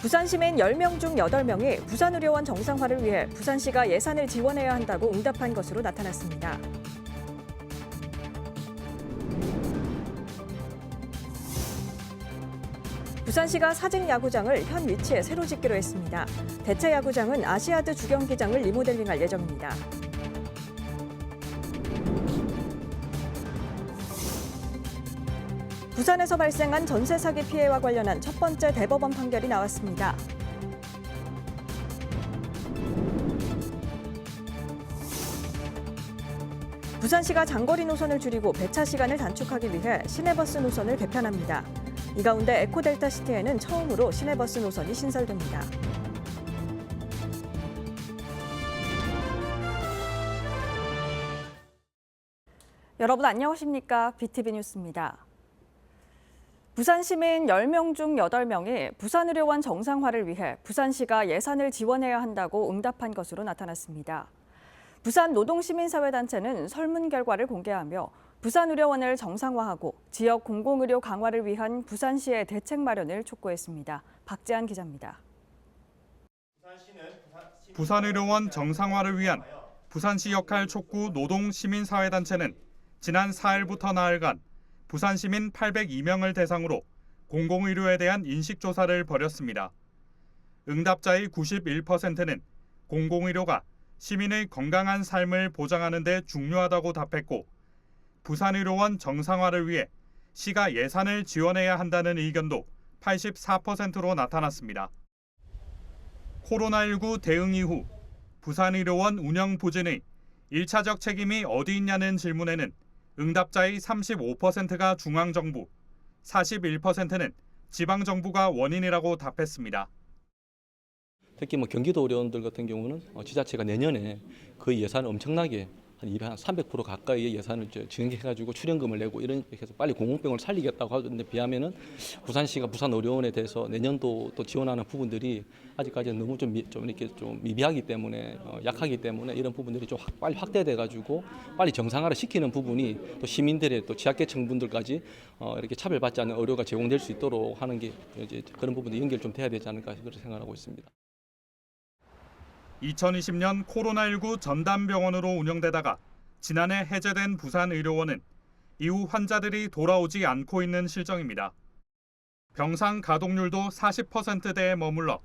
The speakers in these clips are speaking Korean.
부산 시민 10명 중 8명이 부산의료원 정상화를 위해 부산시가 예산을 지원해야 한다고 응답한 것으로 나타났습니다. 부산시가 사직 야구장을 현 위치에 새로 짓기로 했습니다. 대체 야구장은 아시아드 주경기장을 리모델링할 예정입니다. 부산에서 발생한 전세 사기 피해와 관련한 첫 번째 대법원 판결이 나왔습니다. 부산시가 장거리 노선을 줄이고 배차 시간을 단축하기 위해 시내버스 노선을 개편합니다. 이 가운데 에코델타시티에는 처음으로 시내버스 노선이 신설됩니다. 여러분 안녕하십니까? BTV 뉴스입니다. 부산 시민 10명 중 8명이 부산의료원 정상화를 위해 부산시가 예산을 지원해야 한다고 응답한 것으로 나타났습니다. 부산 노동시민사회단체는 설문 결과를 공개하며 부산의료원을 정상화하고 지역 공공의료 강화를 위한 부산시의 대책 마련을 촉구했습니다. 박재한 기자입니다. 부산의료원 정상화를 위한 부산시 역할 촉구 노동시민사회단체는 지난 4일부터 나흘간 부산 시민 802명을 대상으로 공공의료에 대한 인식조사를 벌였습니다. 응답자의 91%는 공공의료가 시민의 건강한 삶을 보장하는 데 중요하다고 답했고 부산의료원 정상화를 위해 시가 예산을 지원해야 한다는 의견도 84%로 나타났습니다. 코로나19 대응 이후 부산의료원 운영 부진의 1차적 책임이 어디 있냐는 질문에는 응답자의 35%가 중앙정부, 41%는 지방정부가 원인이라고 답했습니다. 특히 경기도 의료원들 같은 경우는 지자체가 내년에 거의 예산을 엄청나게 한 300% 가까이의 예산을 증액해가지고 출연금을 내고 이런 해서 빨리 공공병을 살리겠다고 하는데 비하면은 부산시가 부산의료원에 대해서 내년도 또 지원하는 부분들이 아직까지는 너무 좀 이렇게 좀 미비하기 때문에 약하기 때문에 이런 부분들이 좀 빨리 확대돼가지고 빨리 정상화를 시키는 부분이 또 시민들의 또 취약계층분들까지 이렇게 차별받지 않는 의료가 제공될 수 있도록 하는 게 이제 그런 부분도 연결 좀 돼야 되지 않을까 그렇게 생각하고 있습니다. 2020년 코로나19 전담병원으로 운영되다가 지난해 해제된 부산의료원은 이후 환자들이 돌아오지 않고 있는 실정입니다. 병상 가동률도 40%대에 머물러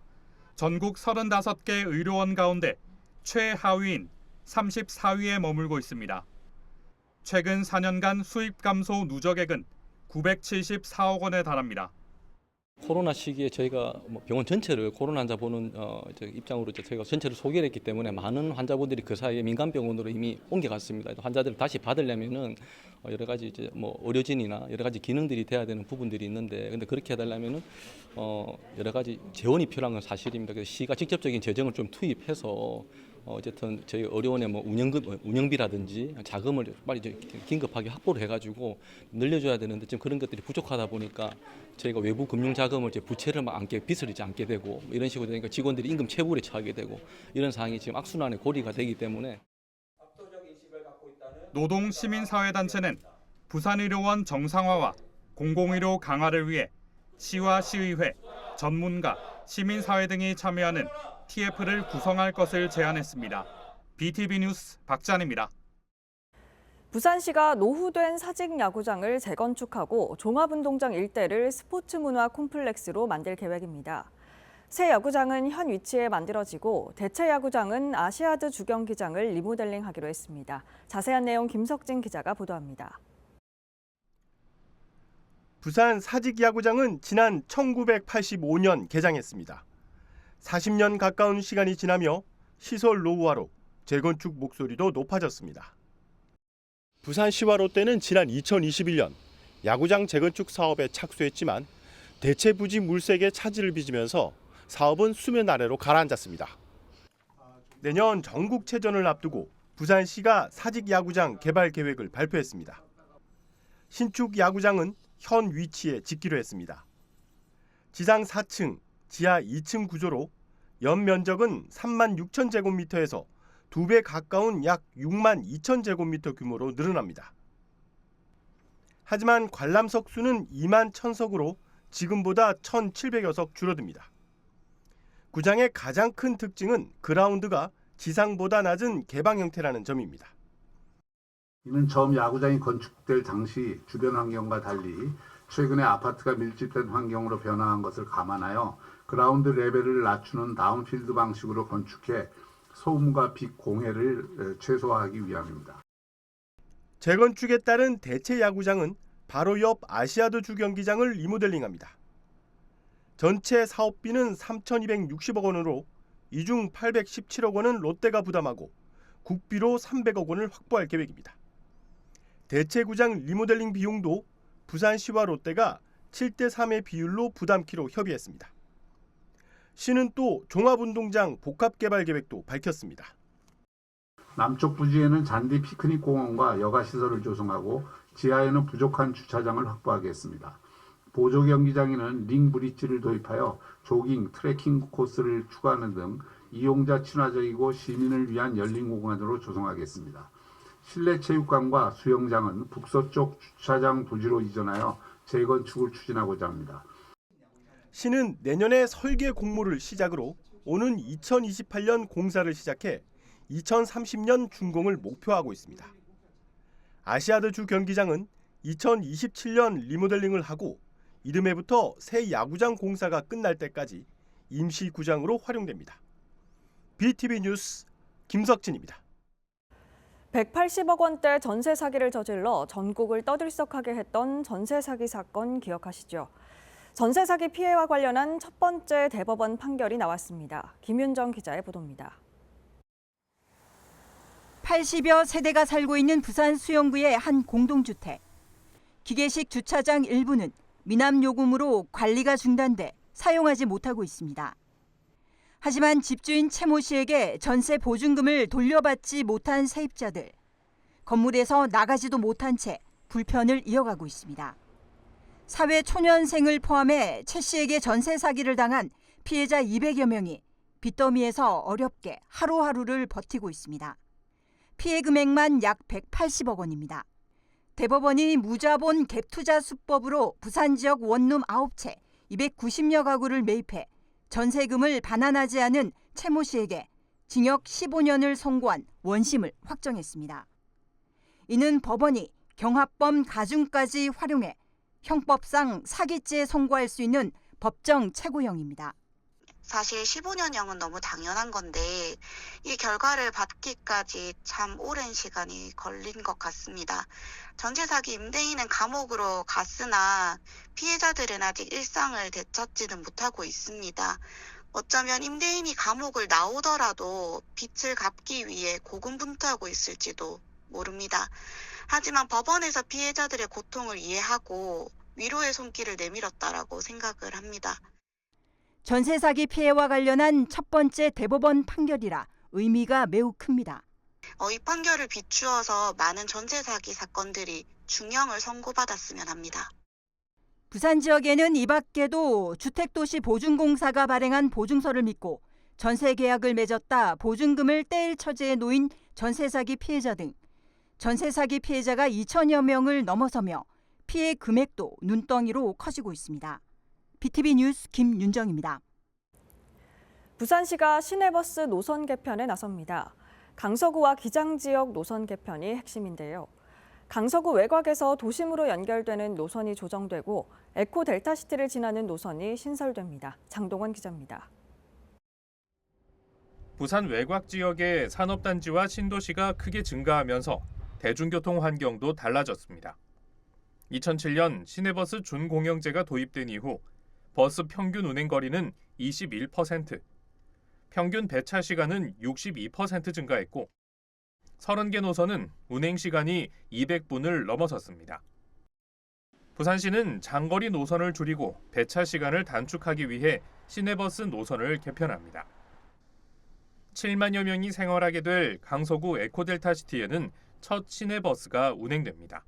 전국 35개 의료원 가운데 최하위인 34위에 머물고 있습니다. 최근 4년간 수입 감소 누적액은 974억 원에 달합니다. 코로나 시기에 저희가 병원 전체를 코로나 환자 보는 입장으로 저희가 전체를 소개를 했기 때문에 많은 환자분들이 그 사이에 민간병원으로 이미 옮겨갔습니다. 환자들을 다시 받으려면은 여러 가지 의료진이나 여러 가지 기능들이 돼야 되는 부분들이 있는데 근데 그렇게 해달라면은 여러 가지 재원이 필요한 건 사실입니다. 그래서 시가 직접적인 재정을 좀 투입해서 어쨌든 저희 의료원의 운영비라든지 자금을 빨리 긴급하게 확보를 해가지고 늘려줘야 되는데 지금 그런 것들이 부족하다 보니까 저희가 외부 금융 자금을 부채를 빚을 이제 안게 되고 이런 식으로 되니까 직원들이 임금 체불에 처하게 되고 이런 상황이 지금 악순환의 고리가 되기 때문에 노동시민사회단체는 부산의료원 정상화와 공공의료 강화를 위해 시와 시의회, 전문가, 시민사회 등이 참여하는 TF를 구성할 것을 제안했습니다. BTV 뉴스 박찬입니다. 부산시가 노후된 사직 야구장을 재건축하고 종합운동장 일대를 스포츠 문화 콤플렉스로 만들 계획입니다. 새 야구장은 현 위치에 만들어지고 대체 야구장은 아시아드 주경기장을 리모델링하기로 했습니다. 자세한 내용 김석진 기자가 보도합니다. 부산 사직 야구장은 지난 1985년 개장했습니다. 40년 가까운 시간이 지나며 시설 노후화로 재건축 목소리도 높아졌습니다. 부산시와 롯데는 지난 2021년 야구장 재건축 사업에 착수했지만 대체 부지 물색에 차질을 빚으면서 사업은 수면 아래로 가라앉았습니다. 내년 전국체전을 앞두고 부산시가 사직 야구장 개발 계획을 발표했습니다. 신축 야구장은 현 위치에 짓기로 했습니다. 지상 4층, 지하 2층 구조로 연 면적은 3만 6천 제곱미터에서 2배 가까운 약 6만 2천 제곱미터 규모로 늘어납니다. 하지만 관람석 수는 2만 1,000석으로 지금보다 1,700여 석 줄어듭니다. 구장의 가장 큰 특징은 그라운드가 지상보다 낮은 개방 형태라는 점입니다. 이는 처음 야구장이 건축될 당시 주변 환경과 달리 최근에 아파트가 밀집된 환경으로 변화한 것을 감안하여 그라운드 레벨을 낮추는 다운필드 방식으로 건축해 소음과 빛 공해를 최소화하기 위함입니다. 재건축에 따른 대체 야구장은 바로 옆 아시아드 주경기장을 리모델링합니다. 전체 사업비는 3,260억 원으로 이 중 817억 원은 롯데가 부담하고 국비로 300억 원을 확보할 계획입니다. 대체 구장 리모델링 비용도 부산시와 롯데가 7대3의 비율로 부담키로 협의했습니다. 시는 또 종합운동장 복합개발 계획도 밝혔습니다. 남쪽 부지에는 잔디 피크닉 공원과 여가 시설을 조성하고 지하에는 부족한 주차장을 확보하겠습니다. 보조 경기장에는 링 브릿지를 도입하여 조깅, 트레킹 코스를 추가하는 등 이용자 친화적이고 시민을 위한 열린 공간으로 조성하겠습니다. 실내 체육관과 수영장은 북서쪽 주차장 부지로 이전하여 재건축을 추진하고자 합니다. 시는 내년에 설계 공모를 시작으로 오는 2028년 공사를 시작해 2030년 준공을 목표하고 있습니다. 아시아드 주 경기장은 2027년 리모델링을 하고 이듬해부터 새 야구장 공사가 끝날 때까지 임시 구장으로 활용됩니다. BTV 뉴스 김석진입니다. 180억 원대 전세 사기를 저질러 전국을 떠들썩하게 했던 전세 사기 사건 기억하시죠? 전세 사기 피해와 관련한 첫 번째 대법원 판결이 나왔습니다. 김윤정 기자의 보도입니다. 80여 세대가 살고 있는 부산 수영구의 한 공동주택. 기계식 주차장 일부는 미남 요금으로 관리가 중단돼 사용하지 못하고 있습니다. 하지만 집주인 최 모 씨에게 전세 보증금을 돌려받지 못한 세입자들. 건물에서 나가지도 못한 채 불편을 이어가고 있습니다. 사회 초년생을 포함해 최 씨에게 전세 사기를 당한 피해자 200여 명이 빚더미에서 어렵게 하루하루를 버티고 있습니다. 피해 금액만 약 180억 원입니다. 대법원이 무자본 갭투자 수법으로 부산 지역 원룸 9채 290여 가구를 매입해 전세금을 반환하지 않은 최 모 씨에게 징역 15년을 선고한 원심을 확정했습니다. 이는 법원이 경합범 가중까지 활용해 형법상 사기죄에 선고할 수 있는 법정 최고형입니다. 사실 15년형은 너무 당연한 건데 이 결과를 받기까지 참 오랜 시간이 걸린 것 같습니다. 전세 사기 임대인은 감옥으로 갔으나 피해자들은 아직 일상을 되찾지는 못하고 있습니다. 어쩌면 임대인이 감옥을 나오더라도 빚을 갚기 위해 고군분투하고 있을지도 모릅니다. 하지만 법원에서 피해자들의 고통을 이해하고 위로의 손길을 내밀었다라고 생각을 합니다. 전세 사기 피해와 관련한 첫 번째 대법원 판결이라 의미가 매우 큽니다. 이 판결을 비추어서 많은 전세 사기 사건들이 중형을 선고받았으면 합니다. 부산 지역에는 이 밖에도 주택도시보증공사가 발행한 보증서를 믿고 전세 계약을 맺었다 보증금을 떼일 처지에 놓인 전세 사기 피해자 등 전세 사기 피해자가 2천여 명을 넘어서며 피해 금액도 눈덩이로 커지고 있습니다. BTV 뉴스 김윤정입니다. 부산시가 시내버스 노선 개편에 나섭니다. 강서구와 기장 지역 노선 개편이 핵심인데요. 강서구 외곽에서 도심으로 연결되는 노선이 조정되고 에코 델타시티를 지나는 노선이 신설됩니다. 장동원 기자입니다. 부산 외곽 지역의 산업단지와 신도시가 크게 증가하면서 대중교통 환경도 달라졌습니다. 2007년 시내버스 준공영제가 도입된 이후 버스 평균 운행 거리는 21%, 평균 배차 시간은 62% 증가했고 30개 노선은 운행 시간이 200분을 넘어섰습니다. 부산시는 장거리 노선을 줄이고 배차 시간을 단축하기 위해 시내버스 노선을 개편합니다. 7만여 명이 생활하게 될 강서구 에코델타시티에는 첫 시내버스가 운행됩니다.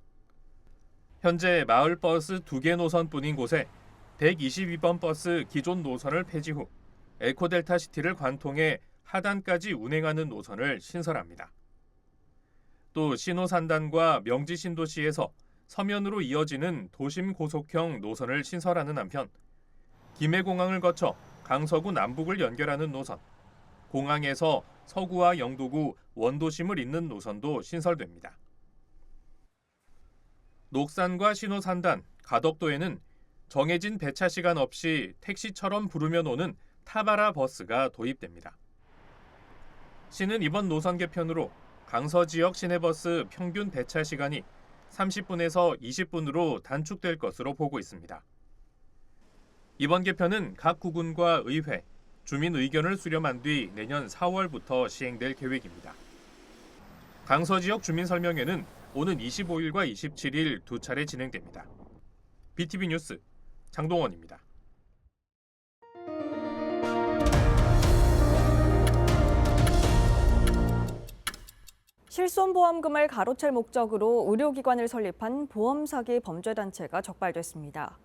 현재 마을버스 2개 노선뿐인 곳에 122번 버스 기존 노선을 폐지 후 에코델타시티를 관통해 하단까지 운행하는 노선을 신설합니다. 또 신호산단과 명지신도시에서 서면으로 이어지는 도심 고속형 노선을 신설하는 한편 김해공항을 거쳐 강서구 남북을 연결하는 노선, 공항에서 서구와 영도구, 원도심을 잇는 노선도 신설됩니다. 녹산과 신호산단, 가덕도에는 정해진 배차 시간 없이 택시처럼 부르면 오는 타바라 버스가 도입됩니다. 시는 이번 노선 개편으로 강서 지역 시내버스 평균 배차 시간이 30분에서 20분으로 단축될 것으로 보고 있습니다. 이번 개편은 각 구군과 의회, 주민 의견을 수렴한 뒤 내년 4월부터 시행될 계획입니다. 강서 지역 주민 설명회는 오는 25일과 27일 두 차례 진행됩니다. BTV 뉴스 장동원입니다. 실손보험금을 가로챌 목적으로 의료기관을 설립한 보험사기 범죄단체가 적발됐습니다.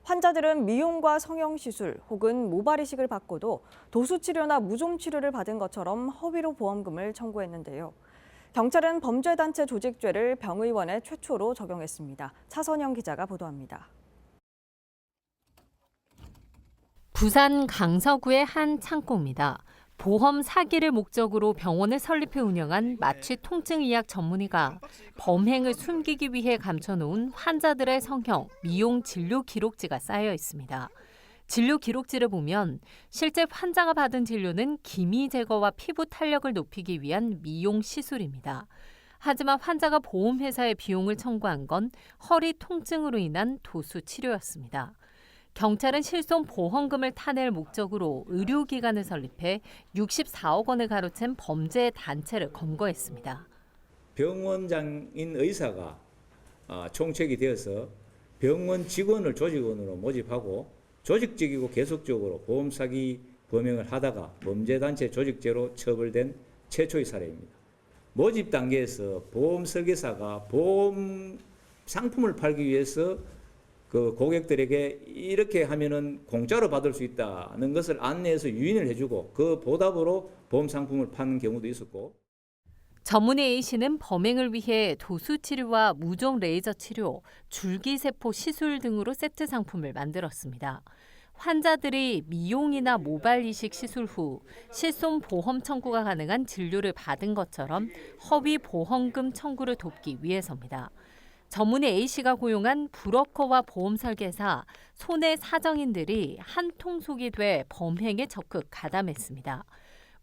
환자들은 미용과 성형시술 혹은 모발이식을 받고도 도수치료나 무좀치료를 받은 것처럼 허위로 보험금을 청구했는데요. 경찰은 범죄단체 조직죄를 병의원에 최초로 적용했습니다. 차선영 기자가 보도합니다. 부산 강서구의 한 창고입니다. 보험 사기를 목적으로 병원을 설립해 운영한 마취 통증의학 전문의가 범행을 숨기기 위해 감춰놓은 환자들의 성형, 미용 진료 기록지가 쌓여 있습니다. 진료 기록지를 보면 실제 환자가 받은 진료는 기미 제거와 피부 탄력을 높이기 위한 미용 시술입니다. 하지만 환자가 보험회사에 비용을 청구한 건 허리 통증으로 인한 도수 치료였습니다. 경찰은 실손보험금을 타낼 목적으로 의료기관을 설립해 64억 원을 가로챈 범죄 단체를 검거했습니다. 병원장인 의사가 총책이 되어서 병원 직원을 조직원으로 모집하고 조직적이고 계속적으로 보험 사기 범행을 하다가 범죄단체 조직죄로 처벌된 최초의 사례입니다. 모집 단계에서 보험 설계사가 보험 상품을 팔기 위해서 그 고객들에게 이렇게 하면은 공짜로 받을 수 있다는 것을 안내해서 유인을 해주고 그 보답으로 보험 상품을 파는 경우도 있었고. 전문의 A씨는 범행을 위해 도수치료와 무좀 레이저 치료, 줄기세포 시술 등으로 세트 상품을 만들었습니다. 환자들이 미용이나 모발 이식 시술 후 실손보험 청구가 가능한 진료를 받은 것처럼 허위 보험금 청구를 돕기 위해서입니다. 전문의 A씨가 고용한 브로커와 보험 설계사, 손해 사정인들이 한 통속이 돼 범행에 적극 가담했습니다.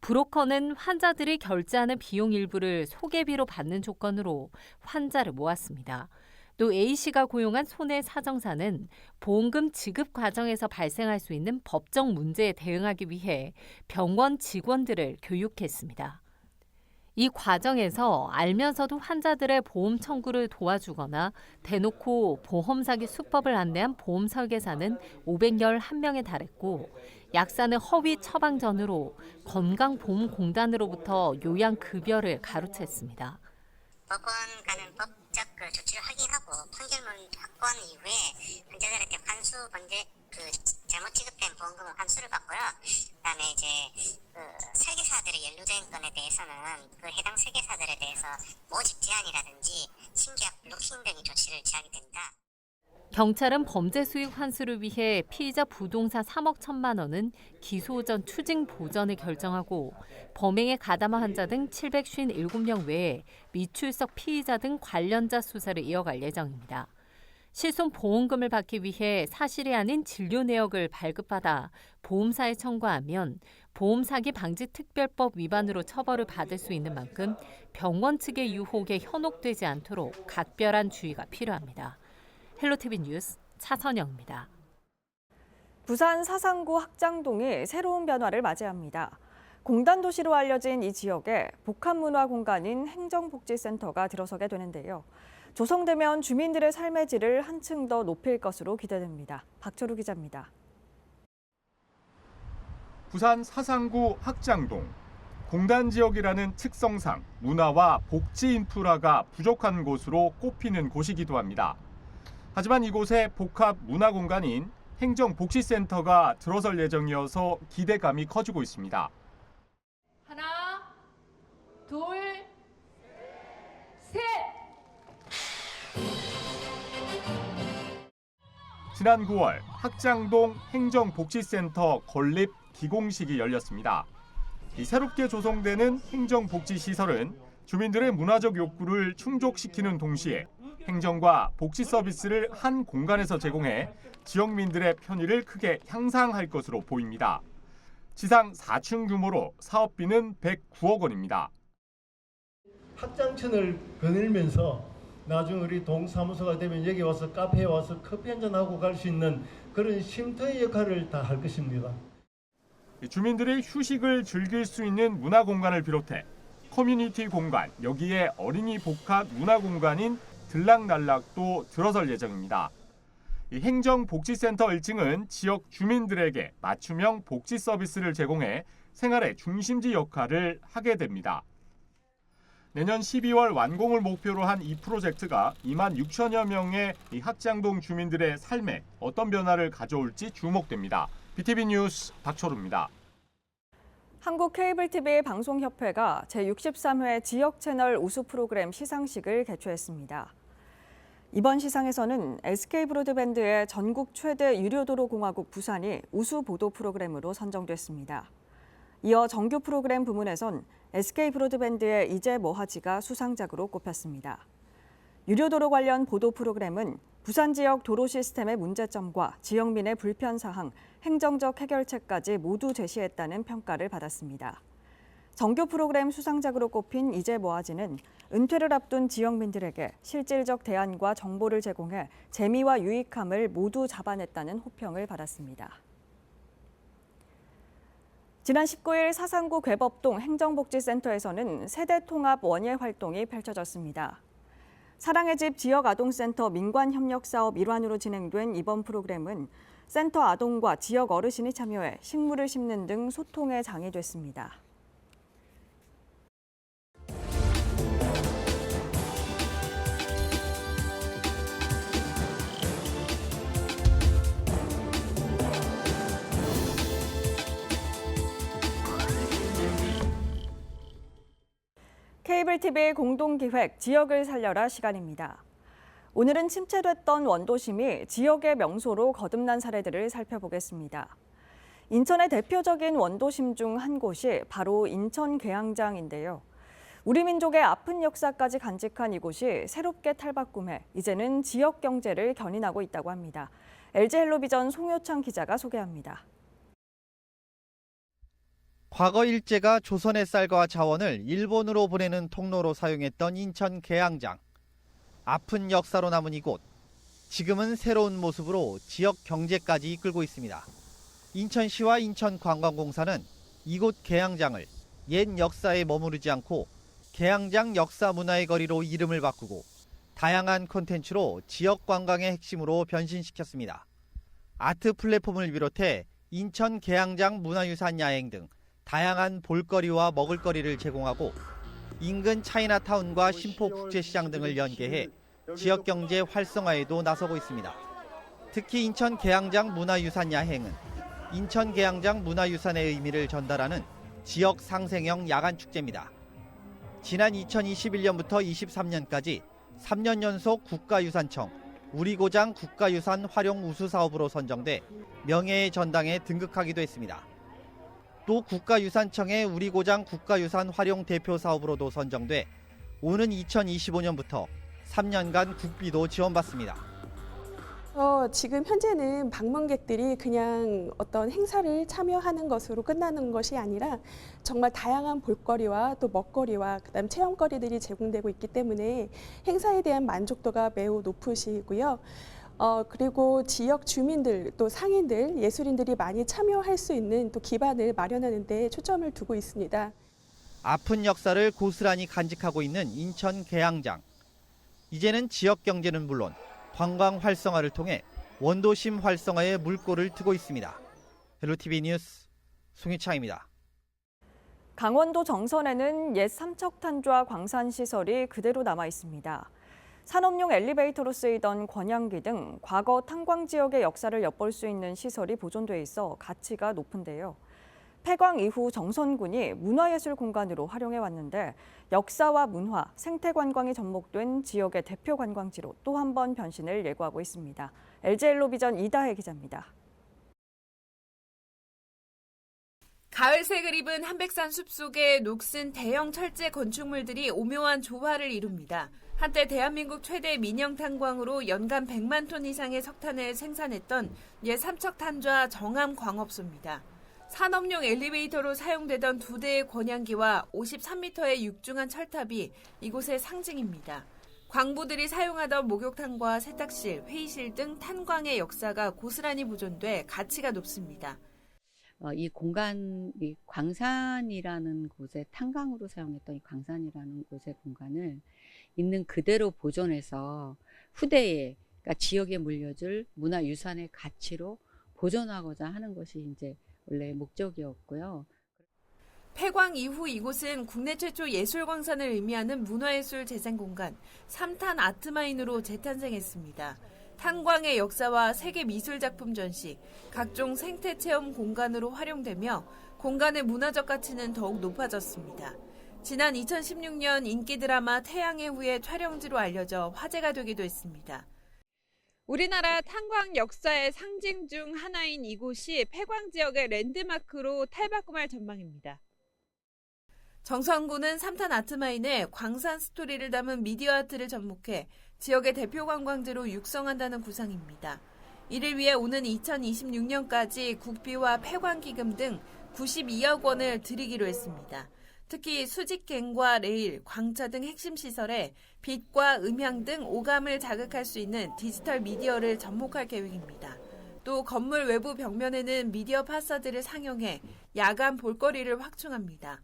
브로커는 환자들이 결제하는 비용 일부를 소개비로 받는 조건으로 환자를 모았습니다. 또 A씨가 고용한 손해 사정사는 보험금 지급 과정에서 발생할 수 있는 법적 문제에 대응하기 위해 병원 직원들을 교육했습니다. 이 과정에서 알면서도 환자들의 보험 청구를 도와주거나 대놓고 보험 사기 수법을 안내한 보험 설계사는 511명에 달했고 약사는 허위 처방전으로 건강보험공단으로부터 요양급여를 가로챘습니다. 법원과는 법적 조치를 확인하고 판결문 확보한 이후에 환자들한테 환수 번제 잘못 지급된 보험금을 환수를 받고요. 그다음에 이제 설계사들이 연루된 건에 대해서는 그 해당 설계사들에 대해서 모집 제한이라든지 신계약 블로킹 등의 조치를 취하게 됩니다. 경찰은 범죄 수익 환수를 위해 피의자 부동산 3억 1천만 원은 기소 전 추징 보전을 결정하고 범행에 가담한 환자 등 757명 외에 미출석 피의자 등 관련자 수사를 이어갈 예정입니다. 실손보험금을 받기 위해 사실이 아닌 진료 내역을 발급받아 보험사에 청구하면 보험사기 방지특별법 위반으로 처벌을 받을 수 있는 만큼 병원 측의 유혹에 현혹되지 않도록 각별한 주의가 필요합니다. 헬로티비 뉴스 차선영입니다. 부산 사상구 학장동이 새로운 변화를 맞이합니다. 공단도시로 알려진 이 지역에 복합문화 공간인 행정복지센터가 들어서게 되는데요. 조성되면 주민들의 삶의 질을 한층 더 높일 것으로 기대됩니다. 박철우 기자입니다. 부산 사상구 학장동. 공단 지역이라는 특성상 문화와 복지 인프라가 부족한 곳으로 꼽히는 곳이기도 합니다. 하지만 이곳에 복합 문화 공간인 행정복지센터가 들어설 예정이어서 기대감이 커지고 있습니다. 하나, 둘, 셋! 지난 9월 학장동 행정복지센터 건립 기공식이 열렸습니다. 이 새롭게 조성되는 행정복지시설은 주민들의 문화적 욕구를 충족시키는 동시에 행정과 복지 서비스를 한 공간에서 제공해 지역민들의 편의를 크게 향상할 것으로 보입니다. 지상 4층 규모로 사업비는 109억 원입니다. 확장층을 거닐면서 나중에 우리 동사무소가 되면 여기 와서 카페에 와서 커피 한잔하고 갈 수 있는 그런 쉼터의 역할을 다 할 것입니다. 주민들의 휴식을 즐길 수 있는 문화 공간을 비롯해 커뮤니티 공간, 여기에 어린이 복합 문화 공간인 들락날락도 들어설 예정입니다. 행정복지센터 1층은 지역 주민들에게 맞춤형 복지 서비스를 제공해 생활의 중심지 역할을 하게 됩니다. 내년 12월 완공을 목표로 한 이 프로젝트가 2만 6천여 명의 학장동 주민들의 삶에 어떤 변화를 가져올지 주목됩니다. BTV 뉴스 박철우입니다. 한국 케이블TV 방송협회가 제63회 지역채널 우수 프로그램 시상식을 개최했습니다. 이번 시상에서는 SK브로드밴드의 전국 최대 유료도로 공화국 부산이 우수 보도 프로그램으로 선정됐습니다. 이어 정규 프로그램 부문에선 SK브로드밴드의 이제 뭐하지가 수상작으로 꼽혔습니다. 유료도로 관련 보도 프로그램은 부산 지역 도로 시스템의 문제점과 지역민의 불편사항, 행정적 해결책까지 모두 제시했다는 평가를 받았습니다. 정규 프로그램 수상작으로 꼽힌 이제 뭐하지는 은퇴를 앞둔 지역민들에게 실질적 대안과 정보를 제공해 재미와 유익함을 모두 잡아냈다는 호평을 받았습니다. 지난 19일 사상구 괴법동 행정복지센터에서는 세대통합 원예 활동이 펼쳐졌습니다. 사랑의 집 지역아동센터 민관협력사업 일환으로 진행된 이번 프로그램은 센터 아동과 지역 어르신이 참여해 식물을 심는 등 소통의 장이 됐습니다. 케이블TV 공동기획 지역을 살려라 시간입니다. 오늘은 침체됐던 원도심이 지역의 명소로 거듭난 사례들을 살펴보겠습니다. 인천의 대표적인 원도심 중 한 곳이 바로 인천 계양장인데요. 우리 민족의 아픈 역사까지 간직한 이곳이 새롭게 탈바꿈해 이제는 지역 경제를 견인하고 있다고 합니다. LG헬로비전 송효창 기자가 소개합니다. 과거 일제가 조선의 쌀과 자원을 일본으로 보내는 통로로 사용했던 인천 계양장. 아픈 역사로 남은 이곳. 지금은 새로운 모습으로 지역 경제까지 이끌고 있습니다. 인천시와 인천관광공사는 이곳 계양장을 옛 역사에 머무르지 않고 계양장 역사문화의 거리로 이름을 바꾸고 다양한 콘텐츠로 지역 관광의 핵심으로 변신시켰습니다. 아트 플랫폼을 비롯해 인천 계양장 문화유산 야행 등 다양한 볼거리와 먹을거리를 제공하고 인근 차이나타운과 신포국제시장 등을 연계해 지역경제 활성화에도 나서고 있습니다. 특히 인천 계양장 문화유산 야행은 인천 계양장 문화유산의 의미를 전달하는 지역 상생형 야간 축제입니다. 지난 2021년부터 23년까지 3년 연속 국가유산청 우리고장 국가유산 활용 우수 사업으로 선정돼 명예의 전당에 등극하기도 했습니다. 또 국가유산청의 우리고장 국가유산 활용 대표 사업으로도 선정돼 오는 2025년부터 3년간 국비도 지원받습니다. 지금 현재는 방문객들이 그냥 어떤 행사를 참여하는 것으로 끝나는 것이 아니라 정말 다양한 볼거리와 또 먹거리와 그다음 체험거리들이 제공되고 있기 때문에 행사에 대한 만족도가 매우 높으시고요. 그리고 지역 주민들 또 상인들 예술인들이 많이 참여할 수 있는 또 기반을 마련하는 데 초점을 두고 있습니다. 아픈 역사를 고스란히 간직하고 있는 인천 계양장. 이제는 지역 경제는 물론 관광 활성화를 통해 원도심 활성화에 물꼬를 트고 있습니다. 헬로티비 뉴스 송희창입니다. 강원도 정선에는 옛 삼척탄좌 광산시설이 그대로 남아 있습니다. 산업용 엘리베이터로 쓰이던 권양기 등 과거 탄광 지역의 역사를 엿볼 수 있는 시설이 보존돼 있어 가치가 높은데요. 폐광 이후 정선군이 문화예술 공간으로 활용해 왔는데 역사와 문화, 생태 관광이 접목된 지역의 대표 관광지로 또 한 번 변신을 예고하고 있습니다. LG헬로비전 이다혜 기자입니다. 가을색을 입은 한백산 숲속에 녹슨 대형 철제 건축물들이 오묘한 조화를 이룹니다. 한때 대한민국 최대 민영 탄광으로 연간 100만 톤 이상의 석탄을 생산했던 옛 삼척탄좌 정암광업소입니다. 산업용 엘리베이터로 사용되던 2대의 권양기와 53m의 육중한 철탑이 이곳의 상징입니다. 광부들이 사용하던 목욕탕과 세탁실, 회의실 등 탄광의 역사가 고스란히 보존돼 가치가 높습니다. 이 공간, 이 광산이라는 곳에 탄광으로 사용했던 이 광산이라는 곳의 공간을 있는 그대로 보존해서 후대에, 그러니까 지역에 물려줄 문화유산의 가치로 보존하고자 하는 것이 이제 원래 목적이었고요. 폐광 이후 이곳은 국내 최초 예술광산을 의미하는 문화예술 재생공간 삼탄 아트마인으로 재탄생했습니다. 탄광의 역사와 세계 미술작품 전시, 각종 생태체험 공간으로 활용되며 공간의 문화적 가치는 더욱 높아졌습니다. 지난 2016년 인기 드라마 태양의 후예 촬영지로 알려져 화제가 되기도 했습니다. 우리나라 탄광 역사의 상징 중 하나인 이곳이 폐광 지역의 랜드마크로 탈바꿈할 전망입니다. 정수항구는 삼탄 아트마인에 광산 스토리를 담은 미디어 아트를 접목해 지역의 대표 관광지로 육성한다는 구상입니다. 이를 위해 오는 2026년까지 국비와 폐광기금 등 92억 원을 들이기로 했습니다. 특히 수직갱과 레일, 광차 등 핵심 시설에 빛과 음향 등 오감을 자극할 수 있는 디지털 미디어를 접목할 계획입니다. 또 건물 외부 벽면에는 미디어 파사드를 상용해 야간 볼거리를 확충합니다.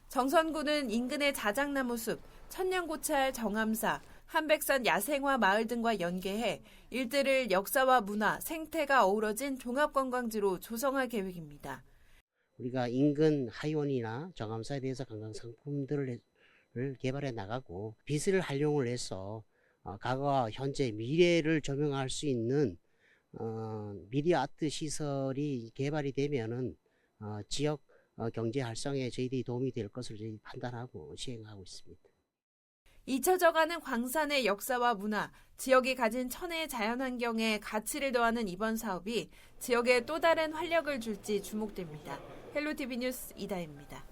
정선구는 인근의 자작나무 숲, 천년고찰 정암사, 한백산 야생화 마을 등과 연계해 일대를 역사와 문화, 생태가 어우러진 종합관광지로 조성할 계획입니다. 우리가 인근 하이원이나 정암사에 대해서 관광 상품들을 개발해 나가고 빛을 활용을 해서 과거와 현재, 미래를 조명할 수 있는 미디어 아트 시설이 개발이 되면은 지역 경제 활성에 저희들이 도움이 될 것을 저희 판단하고 시행하고 있습니다. 잊혀져가는 광산의 역사와 문화, 지역이 가진 천혜의 자연환경에 가치를 더하는 이번 사업이 지역에 또 다른 활력을 줄지 주목됩니다. 헬로티비 뉴스 이다혜입니다.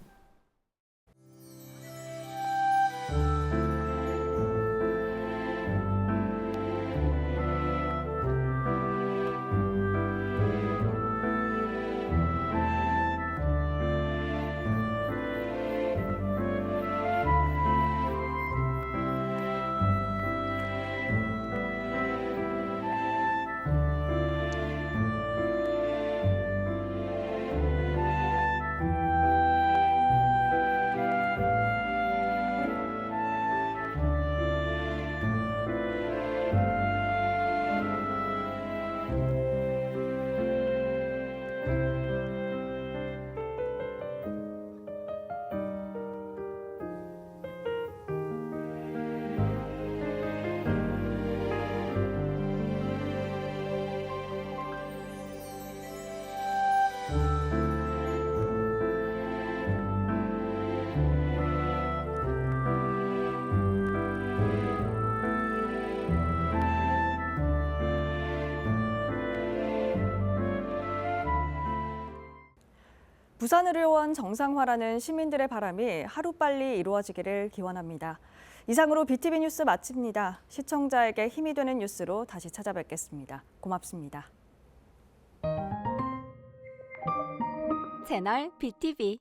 부산의료원 정상화라는 시민들의 바람이 하루빨리 이루어지기를 기원합니다. 이상으로 BTV 뉴스 마칩니다. 시청자에게 힘이 되는 뉴스로 다시 찾아뵙겠습니다. 고맙습니다. 채널 BTV